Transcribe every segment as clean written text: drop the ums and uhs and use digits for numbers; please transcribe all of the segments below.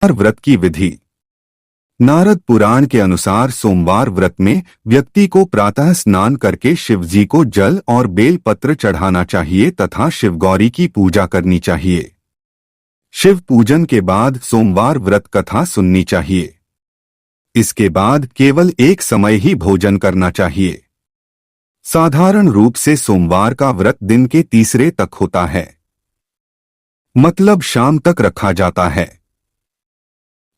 व्रत की विधि। नारद पुराण के अनुसार सोमवार व्रत में व्यक्ति को प्रातः स्नान करके शिवजी को जल और बेल पत्र चढ़ाना चाहिए तथा शिवगौरी की पूजा करनी चाहिए। शिव पूजन के बाद सोमवार व्रत कथा सुननी चाहिए। इसके बाद केवल एक समय ही भोजन करना चाहिए। साधारण रूप से सोमवार का व्रत दिन के तीसरे तक होता है, मतलब शाम तक रखा जाता है।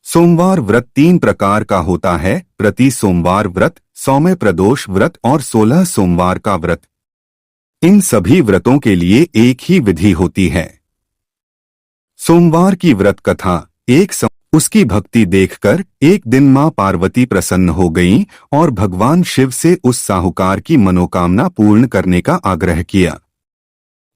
सोमवार व्रत 3 प्रकार का होता है: प्रति सोमवार व्रत, सौम्य प्रदोष व्रत और 16 सोमवार का व्रत। इन सभी व्रतों के लिए एक ही विधि होती है। सोमवार की व्रत कथा। उसकी भक्ति देखकर एक दिन मां पार्वती प्रसन्न हो गईं और भगवान शिव से उस साहूकार की मनोकामना पूर्ण करने का आग्रह किया।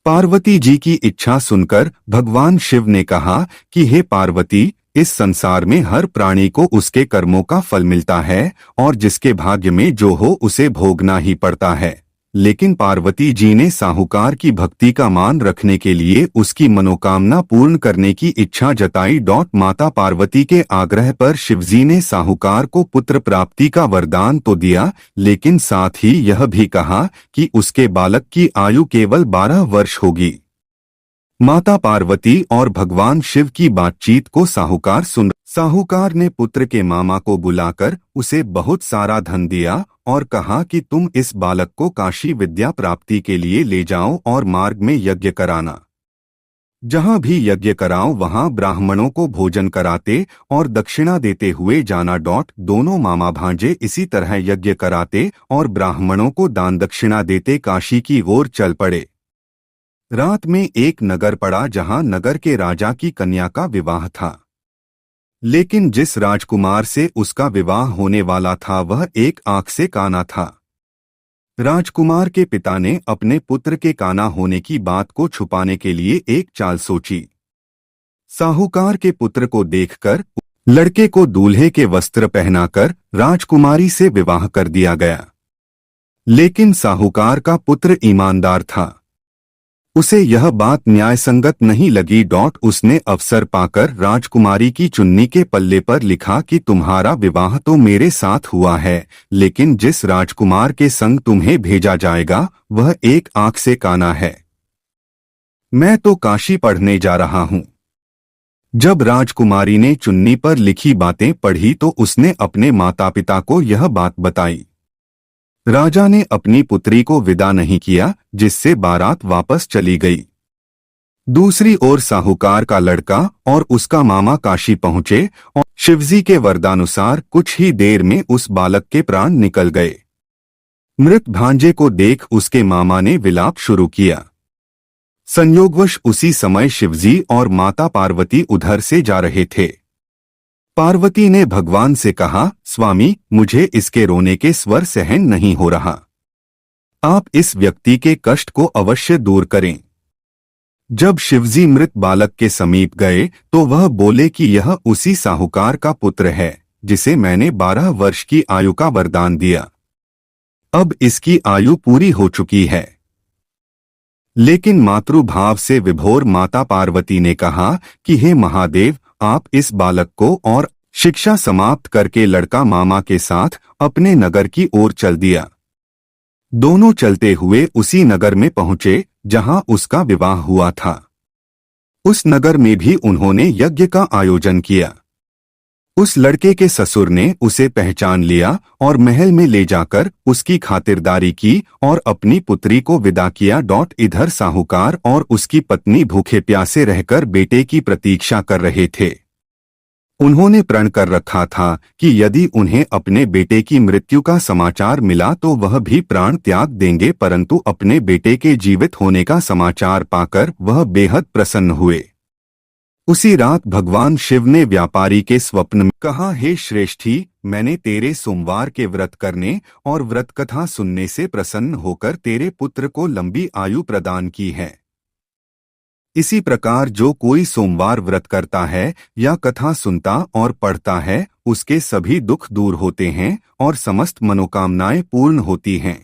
पार्वती जी की इच्छा सुनकर भगवान शिव ने कहा कि हे पार्वती, इस संसार में हर प्राणी को उसके कर्मों का फल मिलता है और जिसके भाग्य में जो हो उसे भोगना ही पड़ता है। लेकिन पार्वती जी ने साहूकार की भक्ति का मान रखने के लिए उसकी मनोकामना पूर्ण करने की इच्छा जताई। माता पार्वती के आग्रह पर शिवजी ने साहूकार को पुत्र प्राप्ति का वरदान तो दिया, लेकिन साथ ही यह भी कहा कि उसके बालक की आयु केवल 12 वर्ष होगी। माता पार्वती और भगवान शिव की बातचीत को साहूकार सुन। साहूकार ने पुत्र के मामा को बुलाकर उसे बहुत सारा धन दिया और कहा कि तुम इस बालक को काशी विद्या प्राप्ति के लिए ले जाओ और मार्ग में यज्ञ कराना। जहां भी यज्ञ कराओ वहां ब्राह्मणों को भोजन कराते और दक्षिणा देते हुए जाना। दोनों मामा भांजे इसी तरह यज्ञ कराते और ब्राह्मणों को दान दक्षिणा देते काशी की ओर चल पड़े। रात में एक नगर पड़ा जहां नगर के राजा की कन्या का विवाह था, लेकिन जिस राजकुमार से उसका विवाह होने वाला था वह एक आंख से काना था। राजकुमार के पिता ने अपने पुत्र के काना होने की बात को छुपाने के लिए एक चाल सोची। साहूकार के पुत्र को देखकर लड़के को दूल्हे के वस्त्र पहनाकर राजकुमारी से विवाह कर दिया गया। लेकिन साहूकार का पुत्र ईमानदार था, उसे यह बात न्यायसंगत नहीं लगी। उसने अवसर पाकर राजकुमारी की चुन्नी के पल्ले पर लिखा कि तुम्हारा विवाह तो मेरे साथ हुआ है, लेकिन जिस राजकुमार के संग तुम्हें भेजा जाएगा वह एक आंख से काना है। मैं तो काशी पढ़ने जा रहा हूं। जब राजकुमारी ने चुन्नी पर लिखी बातें पढ़ी तो उसने अपने माता पिता को यह बात बताई। राजा ने अपनी पुत्री को विदा नहीं किया, जिससे बारात वापस चली गई। दूसरी ओर साहूकार का लड़का और उसका मामा काशी पहुंचे और शिवजी के वरदानुसार कुछ ही देर में उस बालक के प्राण निकल गए। मृत भांजे को देख उसके मामा ने विलाप शुरू किया। संयोगवश उसी समय शिवजी और माता पार्वती उधर से जा रहे थे। पार्वती ने भगवान से कहा, स्वामी, मुझे इसके रोने के स्वर सहन नहीं हो रहा। आप इस व्यक्ति के कष्ट को अवश्य दूर करें। जब शिवजी मृत बालक के समीप गए तो वह बोले कि यह उसी साहूकार का पुत्र है जिसे मैंने 12 वर्ष की आयु का वरदान दिया। अब इसकी आयु पूरी हो चुकी है। लेकिन मातृभाव से विभोर माता पार्वती ने कहा कि हे महादेव, आप इस बालक को और शिक्षा समाप्त करके लड़का मामा के साथ अपने नगर की ओर चल दिया। दोनों चलते हुए उसी नगर में पहुंचे जहां उसका विवाह हुआ था। उस नगर में भी उन्होंने यज्ञ का आयोजन किया। उस लड़के के ससुर ने उसे पहचान लिया और महल में ले जाकर उसकी खातिरदारी की और अपनी पुत्री को विदा किया। इधर साहूकार और उसकी पत्नी भूखे प्यासे रहकर बेटे की प्रतीक्षा कर रहे थे। उन्होंने प्रण कर रखा था कि यदि उन्हें अपने बेटे की मृत्यु का समाचार मिला तो वह भी प्राण त्याग देंगे, परंतु अपने बेटे के जीवित होने का समाचार पाकर वह बेहद प्रसन्न हुए। उसी रात भगवान शिव ने व्यापारी के स्वप्न में कहा, हे श्रेष्ठी, मैंने तेरे सोमवार के व्रत करने और व्रत कथा सुनने से प्रसन्न होकर तेरे पुत्र को लंबी आयु प्रदान की है। इसी प्रकार जो कोई सोमवार व्रत करता है या कथा सुनता और पढ़ता है, उसके सभी दुख दूर होते हैं और समस्त मनोकामनाएं पूर्ण होती हैं।